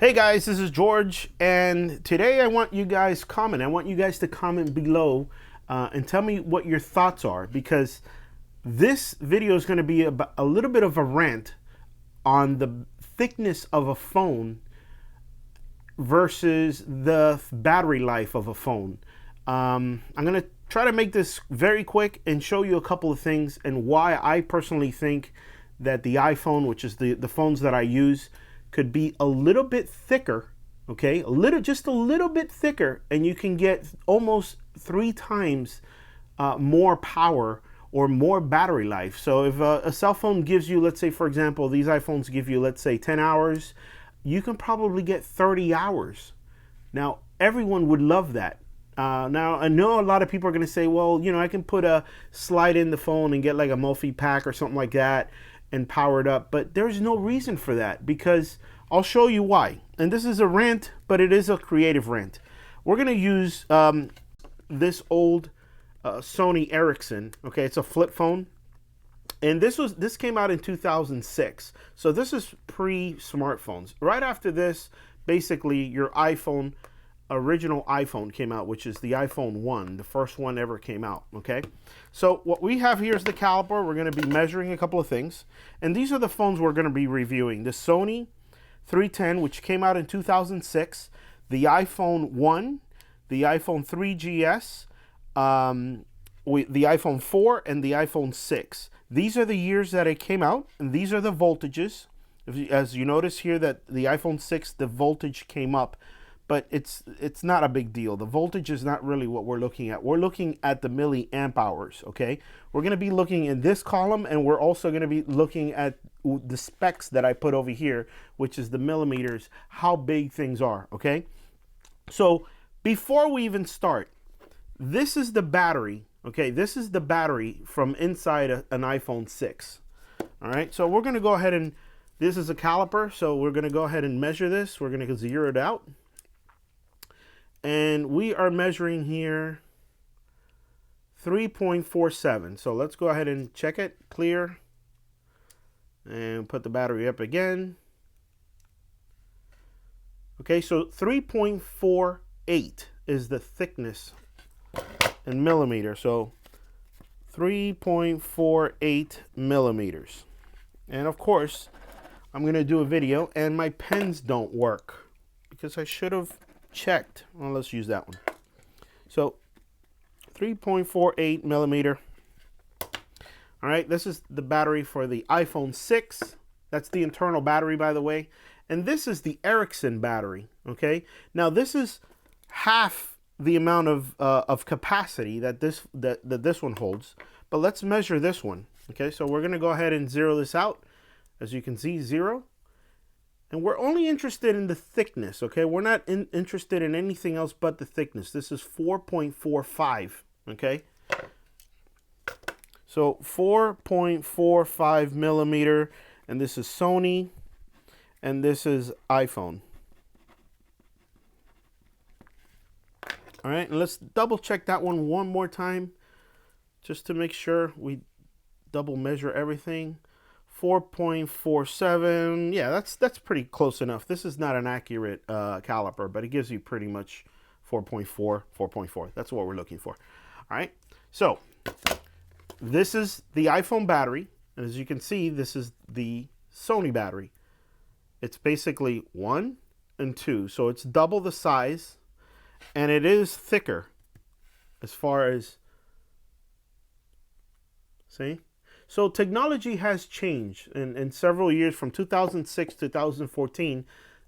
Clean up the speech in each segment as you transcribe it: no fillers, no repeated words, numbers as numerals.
Hey guys, this is George, and today I want you guys comment. I want you guys to comment below and tell me what your thoughts are, because this video is going to be a little bit of a rant on the thickness of a phone versus the battery life of a phone. I'm going to try to make this very quick and show you a couple of things and why I personally think that the iPhone, which is the phones that I use, could be a little bit thicker, okay? Just a little bit thicker, and you can get almost 3 times more power or more battery life. So if a cell phone gives you, let's say, for example, these iPhones give you, let's say, 10 hours, you can probably get 30 hours. Now, everyone would love that. Now, I know a lot of people are going to say, well, you know, I can put a slide in the phone and get like a multi-pack or something like that and power it up, but there's no reason for that, because I'll show you why. And this is a rant, but it is a creative rant. We're going to use this old Sony Ericsson. Okay, it's a flip phone, and this came out in 2006. So this is pre-smartphones. Right after this, basically your original iPhone came out, which is the iPhone 1, the first one ever came out, okay? So what we have here is the caliper. We're going to be measuring a couple of things, and these are the phones we're going to be reviewing. The Sony 310, which came out in 2006, the iPhone 1, the iPhone 3GS, the iPhone 4, and the iPhone 6. These are the years that it came out, and these are the voltages. As you notice here that the iPhone 6, the voltage came up, but it's not a big deal. The voltage is not really what we're looking at. We're looking at the milliamp hours, okay? We're going to be looking in this column, and we're also going to be looking at the specs that I put over here, which is the millimeters, how big things are, okay? So before we even start, this is the battery, okay? This is the battery from inside an iPhone 6, all right? So we're going to go ahead and, this is a caliper, so we're going to go ahead and measure this. We're going to zero it out. And we are measuring here 3.47. So let's go ahead and check it, clear, and put the battery up again. Okay, so 3.48 is the thickness in millimeters. So 3.48 millimeters. And of course, I'm going to do a video, and my pens don't work because I should have checked. Well, let's use that one. So 3.48 millimeter. All right, this is the battery for the iPhone 6. That's the internal battery, by the way. And this is the Ericsson battery, okay? Now, this is half the amount of capacity that this one holds. But let's measure this one, okay? So we're going to go ahead and zero this out. As you can see, 0. And we're only interested in the thickness, okay? We're not interested in anything else but the thickness. This is 4.45, okay? So 4.45 millimeter, and this is Sony, and this is iPhone. All right, and let's double check that one more time, just to make sure we double measure everything. 4.47, yeah, that's pretty close enough. This is not an accurate caliper, but it gives you pretty much 4.4. That's what we're looking for. All right, so this is the iPhone battery, and as you can see, this is the Sony battery. It's basically 1 and 2, so it's double the size, and it is thicker as far as, see? So technology has changed in several years, from 2006 to 2014.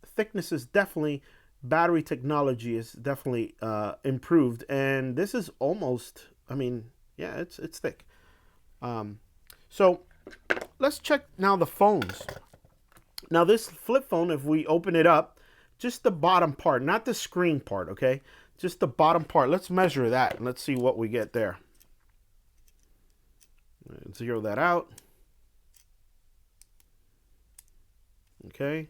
Thickness is definitely, battery technology is definitely improved. And this is almost, I mean, yeah, it's thick. So let's check now the phones. Now this flip phone, if we open it up, just the bottom part, not the screen part, okay? Just the bottom part. Let's measure that and let's see what we get there. Zero that out. Okay.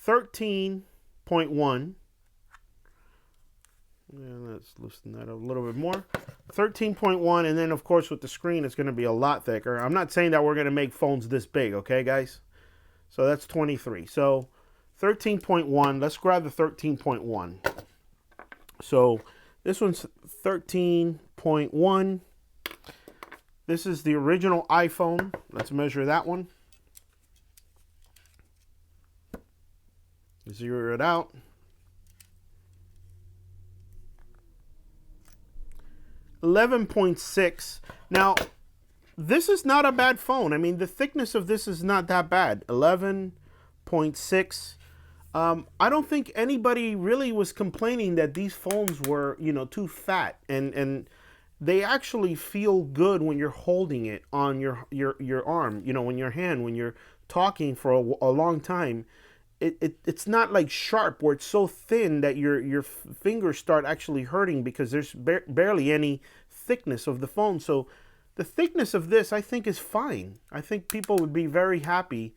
13.1. And let's loosen that up a little bit more. 13.1, and then of course with the screen it's going to be a lot thicker. I'm not saying that we're going to make phones this big, okay guys? So that's 23. So 13.1, let's grab the 13.1. So this one's 13.1. This is the original iPhone. Let's measure that one. Zero it out. 11.6. Now, this is not a bad phone. I mean, the thickness of this is not that bad. 11.6. I don't think anybody really was complaining that these phones were, you know, too fat, and they actually feel good when you're holding it on your arm, you know, when your hand, when you're talking for a long time. It's not like sharp where it's so thin that your fingers start actually hurting because there's barely any thickness of the phone. So the thickness of this, I think, is fine. I think people would be very happy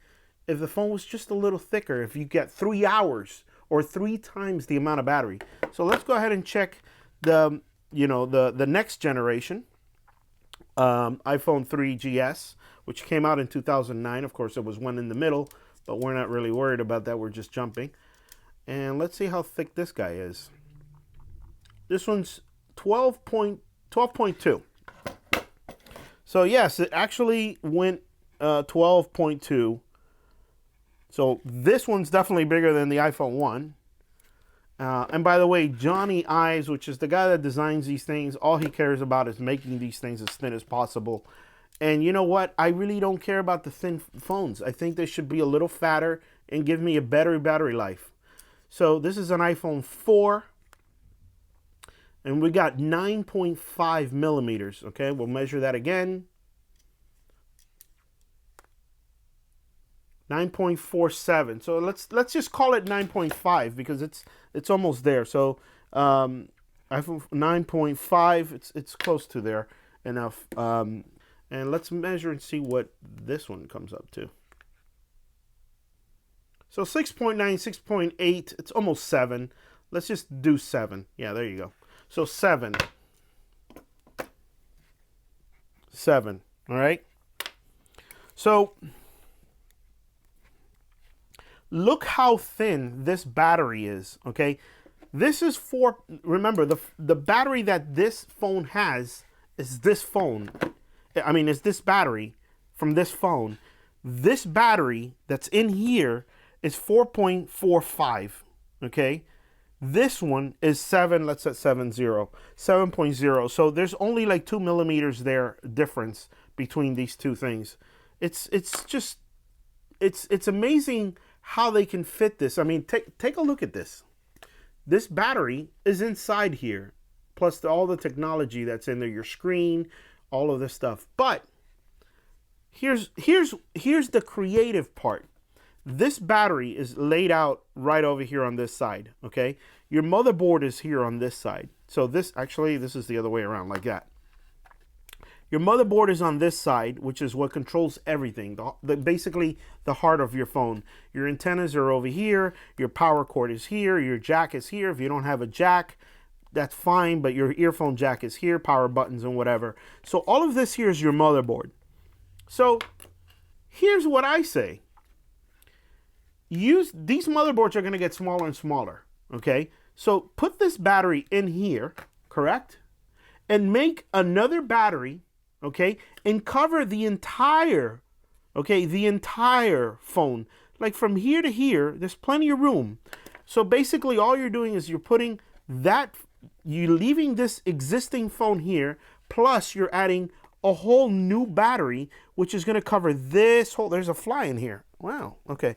if the phone was just a little thicker, if you get 3 hours or 3 times the amount of battery. So let's go ahead and check the, you know, the next generation, iPhone 3GS, which came out in 2009. Of course, it was one in the middle, but we're not really worried about that. We're just jumping. And let's see how thick this guy is. This one's 12.2. So yes, it actually went 12.2. So this one's definitely bigger than the iPhone 1. And by the way, Johnny Ives, which is the guy that designs these things, all he cares about is making these things as thin as possible. And you know what? I really don't care about the thin phones. I think they should be a little fatter and give me a better battery life. So this is an iPhone 4. And we got 9.5 millimeters. Okay, we'll measure that again. 9.47. So let's just call it 9.5 because it's almost there. So iPhone 9.5. It's close to there enough. And let's measure and see what this one comes up to. So 6.9, 6.8, it's almost 7. Let's just do 7. Yeah, there you go. So 7. 7, all right? So look how thin this battery is, okay? This is for, remember, the battery that this phone has is this phone. I mean, is this battery from this phone. This battery that's in here is 4.45, okay? This one is 7, let's set 7.0. So there's only like 2 millimeters there difference between these two things. It's amazing how they can fit this. I mean, take a look at this. This battery is inside here, plus all the technology that's in there, your screen, all of this stuff. But here's the creative part. This battery is laid out right over here on this side, okay? Your motherboard is here on this side. So this is the other way around, like that. Your motherboard is on this side, which is what controls everything, basically the heart of your phone. Your antennas are over here, your power cord is here, your jack is here. If you don't have a jack, that's fine, but your earphone jack is here, power buttons and whatever. So all of this here is your motherboard. So here's what I say. These motherboards are going to get smaller and smaller, okay? So put this battery in here, correct? And make another battery, okay? And cover the entire, okay, the entire phone. Like from here to here, there's plenty of room. So basically all you're doing is you're putting that, you're leaving this existing phone here, plus you're adding a whole new battery, which is going to cover this whole, there's a fly in here. Wow, okay.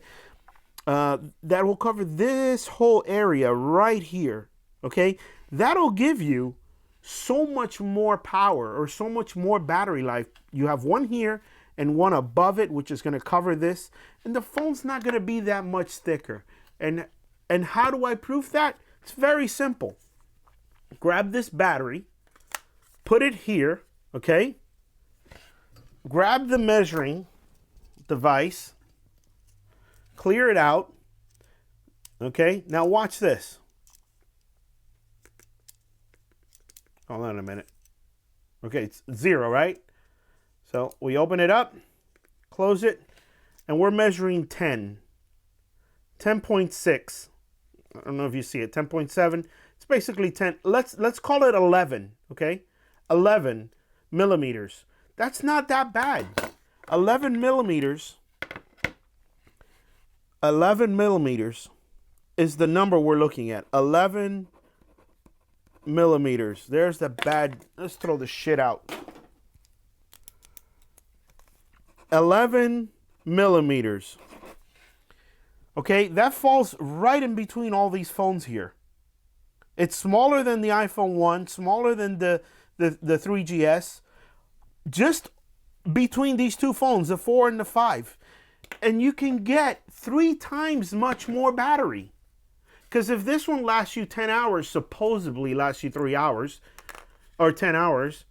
That will cover this whole area right here, okay? That'll give you so much more power or so much more battery life. You have one here and one above it, which is going to cover this, and the phone's not going to be that much thicker. And how do I prove that? It's very simple. Grab this battery, put it here, okay? Grab the measuring device, clear it out, okay? Now watch this. Hold on a minute. Okay, it's 0, right? So we open it up, close it, and we're measuring 10. 10.6. I don't know if you see it. 10.7. It's basically 10. Let's call it 11, okay? 11 millimeters. That's not that bad. 11 millimeters. 11 millimeters is the number we're looking at. 11 millimeters. There's the bad. Let's throw the shit out. 11 millimeters. Okay, that falls right in between all these phones here. It's smaller than the iPhone 1, smaller than the 3GS. Just between these two phones, the 4 and the 5. And you can get 3 times much more battery. Because if this one lasts you 10 hours, supposedly lasts you 3 hours, or 10 hours,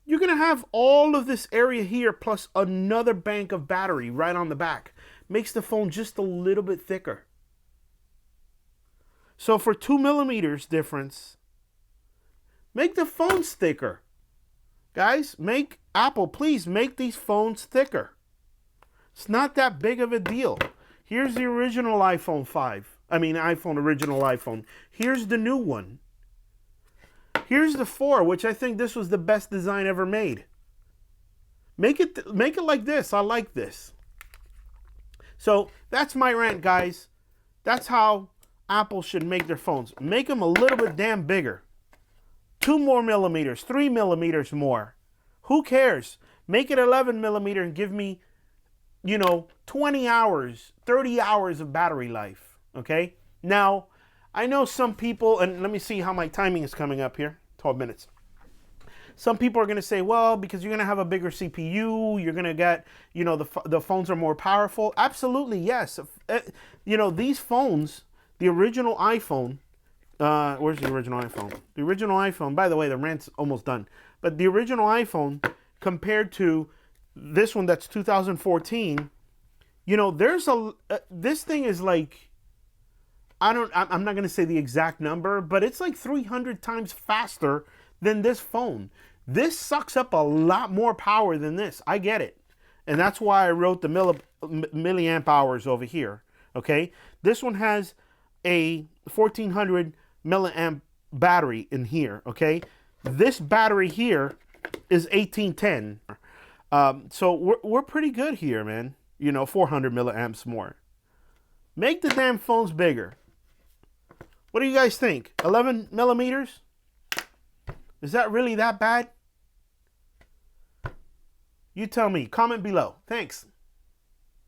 you're going to have all of this area here plus another bank of battery right on the back. Makes the phone just a little bit thicker. So for 2 millimeters difference, make the phones thicker. Guys, Apple, please make these phones thicker. It's not that big of a deal. Here's the original iPhone 5. Original iPhone. Here's the new one. Here's the 4, which I think this was the best design ever made. Make it like this. I like this. So that's my rant, guys. That's how Apple should make their phones. Make them a little bit damn bigger. 2 more millimeters, 3 millimeters more. Who cares? Make it 11 millimeter and give me, 20 hours, 30 hours of battery life. Okay? Now, I know some people, and let me see how my timing is coming up here. 12 minutes. Some people are going to say, well, because you're going to have a bigger CPU, you're going to get, the phones are more powerful. Absolutely, yes. These phones, the original iPhone, where's the original iPhone? The original iPhone, by the way, the rant's almost done. But the original iPhone compared to this one that's 2014, this thing is like, I'm not going to say the exact number, but it's like 300 times faster than this phone. This sucks up a lot more power than this. I get it. And that's why I wrote the milliamp hours over here. Okay? This one has a 1400 milliamp battery in here. Okay? This battery here is 1810. So we're pretty good here, man. 400 milliamps more. Make the damn phones bigger. What do you guys think? 11 millimeters? Is that really that bad? You tell me. Comment below. Thanks.